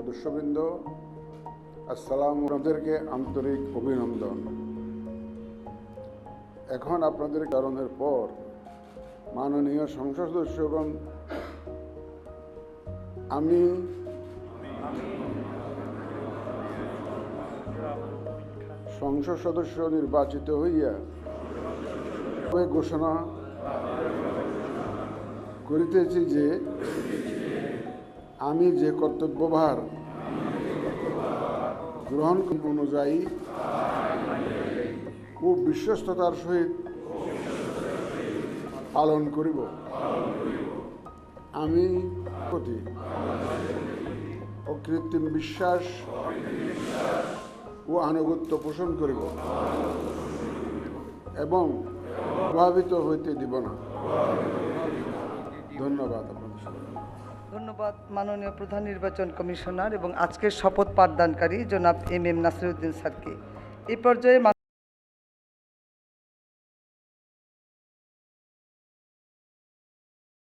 সদস্যবৃন্দ, আসসালামু আপনাদেরকে আন্তরিক অভিনন্দন। এখন আপনাদের কারণের পর মাননীয় সংসদ সদস্যগণ, আমি সংসদ সদস্য নির্বাচিত হইয়া ঘোষণা করিতেছি যে আমি যে কর্তব্যভার গ্রহণ অনুযায়ী ও বিশ্বস্ততার সহিত পালন করিব। আমি প্রতি অকৃত্রিম বিশ্বাস ও আনুগত্য পোষণ করিব এবং প্রভাবিত হইতে দিব না। ধন্যবাদ আপনাদের সবাইকে। ধন্যবাদ মাননীয় প্রধান নির্বাচন কমিশনার এবং আজকের শপথ পাঠদানকারী জনাব এম নাসিরউদ্দিন স্যারকে। এই পর্যায়ে